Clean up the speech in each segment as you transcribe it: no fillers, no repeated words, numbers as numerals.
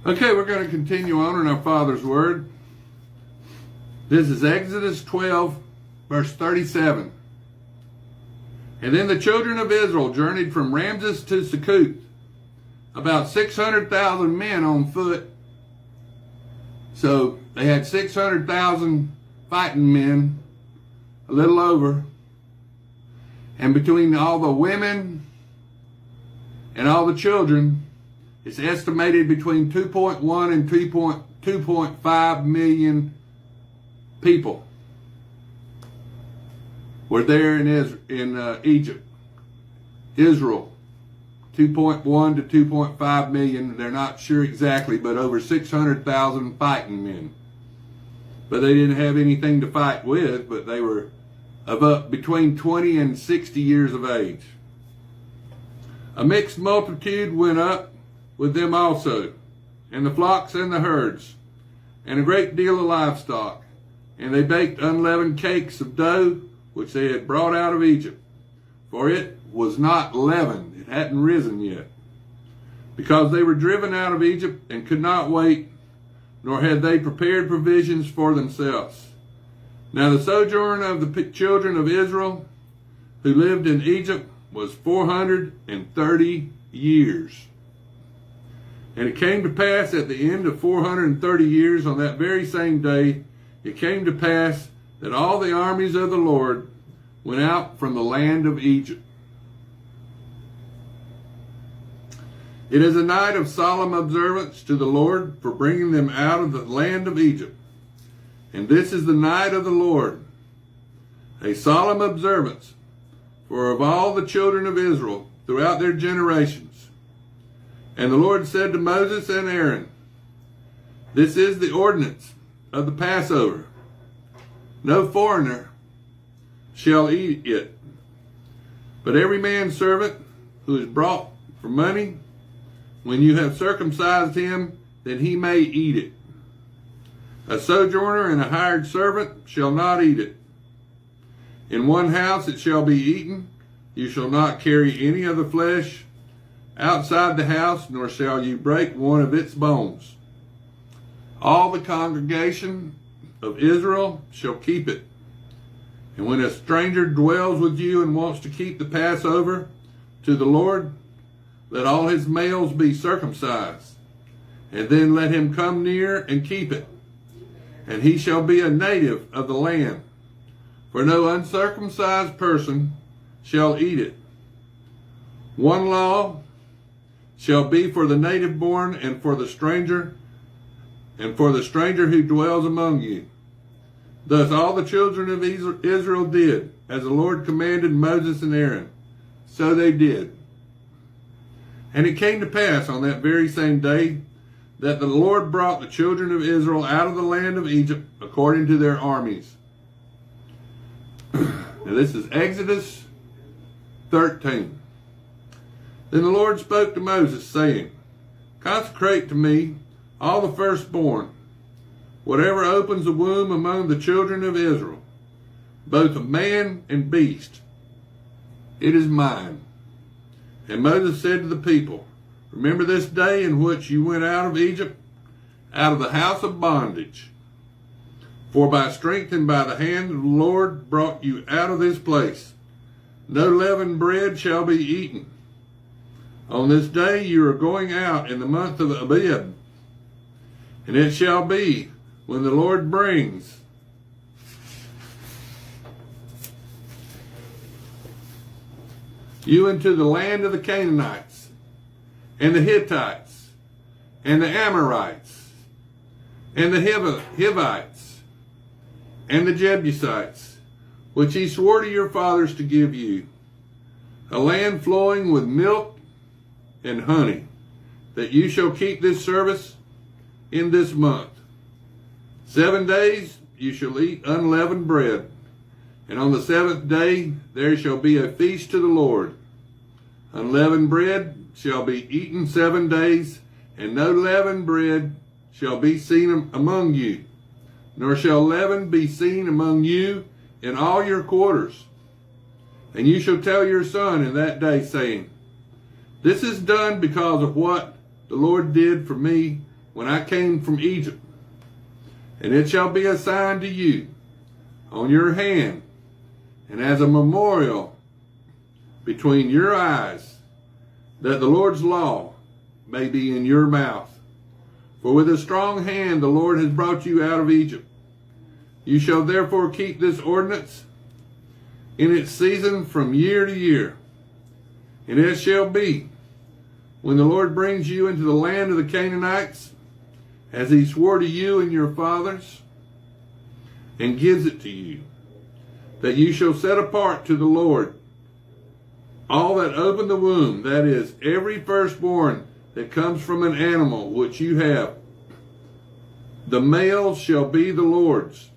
Okay, we're going to continue on in our Father's Word. This is Exodus 12, verse 37. And then the children of Israel journeyed from Ramses to Succoth, about 600,000 men on foot. So they had 600,000 fighting men, a little over. And between all the women and all the children, it's estimated between 2.1 and 2.5 million people were there in Egypt. Israel, 2.1 to 2.5 million. They're not sure exactly, but over 600,000 fighting men. But they didn't have anything to fight with, but they were between 20 and 60 years of age. A mixed multitude went up with them also, and the flocks and the herds, and a great deal of livestock. And they baked unleavened cakes of dough, which they had brought out of Egypt. For it was not leavened, it hadn't risen yet, because they were driven out of Egypt and could not wait, nor had they prepared provisions for themselves. Now the sojourn of the children of Israel who lived in Egypt was 430 years. And it came to pass at the end of 430 years, on that very same day, it came to pass that all the armies of the Lord went out from the land of Egypt. It is a night of solemn observance to the Lord for bringing them out of the land of Egypt. And this is the night of the Lord, a solemn observance for of all the children of Israel throughout their generations. And the Lord said to Moses and Aaron, this is the ordinance of the Passover. No foreigner shall eat it, but every man's servant who is brought for money, when you have circumcised him, then he may eat it. A sojourner and a hired servant shall not eat it. In one house it shall be eaten. You shall not carry any of the flesh outside the house, nor shall you break one of its bones. All the congregation of Israel shall keep it. And when a stranger dwells with you and wants to keep the Passover to the Lord, let all his males be circumcised, and then let him come near and keep it. And he shall be a native of the land, for no uncircumcised person shall eat it. One law shall be for the native born and for the stranger who dwells among you. Thus all the children of Israel did, as the Lord commanded Moses and Aaron. So they did. And it came to pass on that very same day that the Lord brought the children of Israel out of the land of Egypt according to their armies. Now this is Exodus 13. Then the Lord spoke to Moses, saying, consecrate to me all the firstborn, whatever opens the womb among the children of Israel, both of man and beast. It is mine. And Moses said to the people, remember this day in which you went out of Egypt, out of the house of bondage. For by strength and by the hand of the Lord brought you out of this place. No leavened bread shall be eaten. On this day you are going out in the month of Abib. And it shall be, when the Lord brings you into the land of the Canaanites, and the Hittites, and the Amorites, and the Hivites, and the Jebusites, which he swore to your fathers to give you, a land flowing with milk and honey, that you shall keep this service in this month. 7 days you shall eat unleavened bread, and on the seventh day there shall be a feast to the Lord. Unleavened bread shall be eaten 7 days, and no leavened bread shall be seen among you, nor shall leaven be seen among you in all your quarters. And you shall tell your son in that day, saying, this is done because of what the Lord did for me when I came from Egypt. And it shall be a sign to you on your hand, and as a memorial between your eyes, that the Lord's law may be in your mouth. For with a strong hand the Lord has brought you out of Egypt. You shall therefore keep this ordinance in its season from year to year. And it shall be, when the Lord brings you into the land of the Canaanites, as he swore to you and your fathers, and gives it to you, that you shall set apart to the Lord all that open the womb, that is, every firstborn that comes from an animal which you have. The male shall be the Lord's.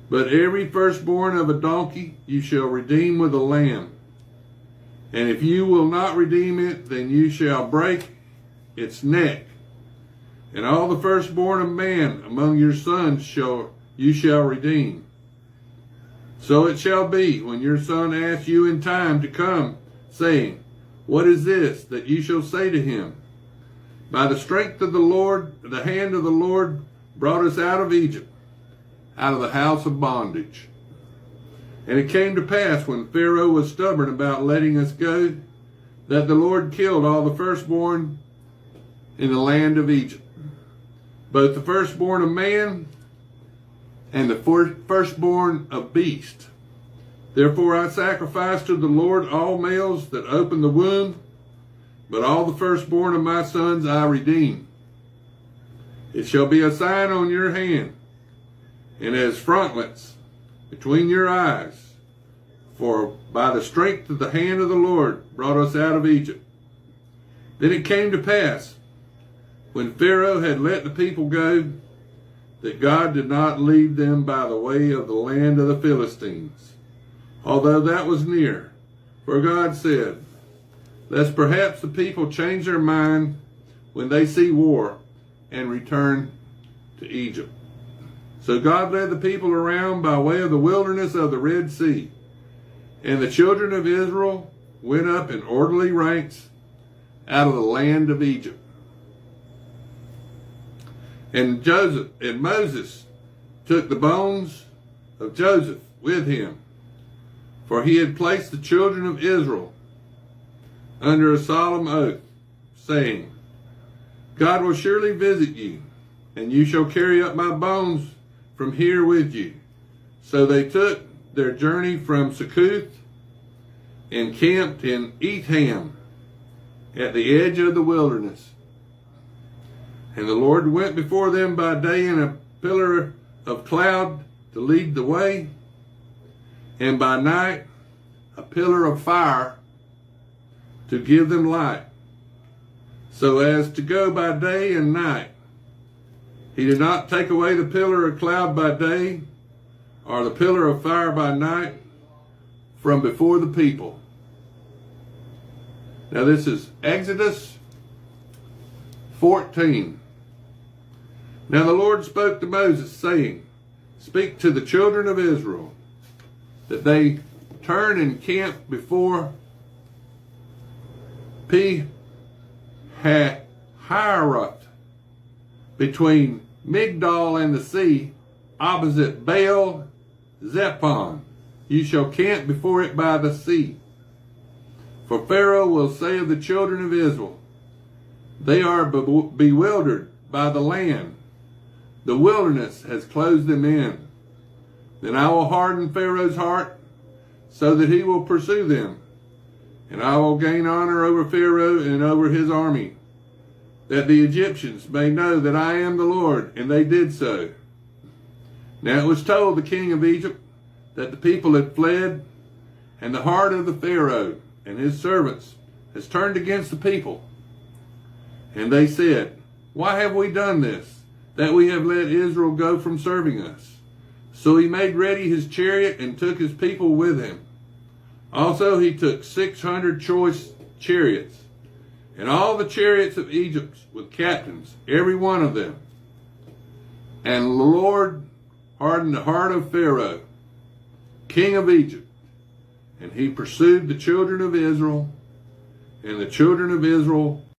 But every firstborn of a donkey you shall redeem with a lamb. And if you will not redeem it, then you shall break its neck. And all the firstborn of man among your sons you shall redeem. So it shall be, when your son asks you in time to come, saying, What is this? That you shall say to him, By the strength of the Lord, the hand of the Lord brought us out of Egypt, out of the house of bondage. And it came to pass, when Pharaoh was stubborn about letting us go, that the Lord killed all the firstborn in the land of Egypt, both the firstborn of man and the firstborn of beast. Therefore I sacrifice to the Lord all males that open the womb, but all the firstborn of my sons I redeem. It shall be a sign on your hand, and as frontlets between your eyes, for by the strength of the hand of the Lord brought us out of Egypt. Then it came to pass, when Pharaoh had let the people go, that God did not lead them by the way of the land of the Philistines, although that was near. For God said, Lest perhaps the people change their mind when they see war and return to Egypt. So God led the people around by way of the wilderness of the Red Sea. And the children of Israel went up in orderly ranks out of the land of Egypt. And Moses took the bones of Joseph with him, for he had placed the children of Israel under a solemn oath, saying, God will surely visit you, and you shall carry up my bones from here with you. So they took their journey from Succoth and camped in Etham at the edge of the wilderness. And the Lord went before them by day in a pillar of cloud to lead the way, and by night a pillar of fire to give them light, so as to go by day and night. He did not take away the pillar of cloud by day, or the pillar of fire by night, from before the people. Now this is Exodus 14. Now the Lord spoke to Moses, saying, Speak to the children of Israel, that they turn and camp before Pi-hahiroth, between Migdol and the sea, opposite Baal Zephon. You shall camp before it by the sea. For Pharaoh will say of the children of Israel, They are bewildered by the land. The wilderness has closed them in. Then I will harden Pharaoh's heart, so that he will pursue them. And I will gain honor over Pharaoh and over his army, that the Egyptians may know that I am the Lord. And they did so. Now it was told the king of Egypt that the people had fled, and the heart of the Pharaoh and his servants has turned against the people. And they said, Why have we done this, that we have let Israel go from serving us? So he made ready his chariot and took his people with him. Also he took 600 choice chariots, and all the chariots of Egypt with captains, every one of them. And the Lord hardened the heart of Pharaoh, king of Egypt, and he pursued the children of Israel, and the children of Israel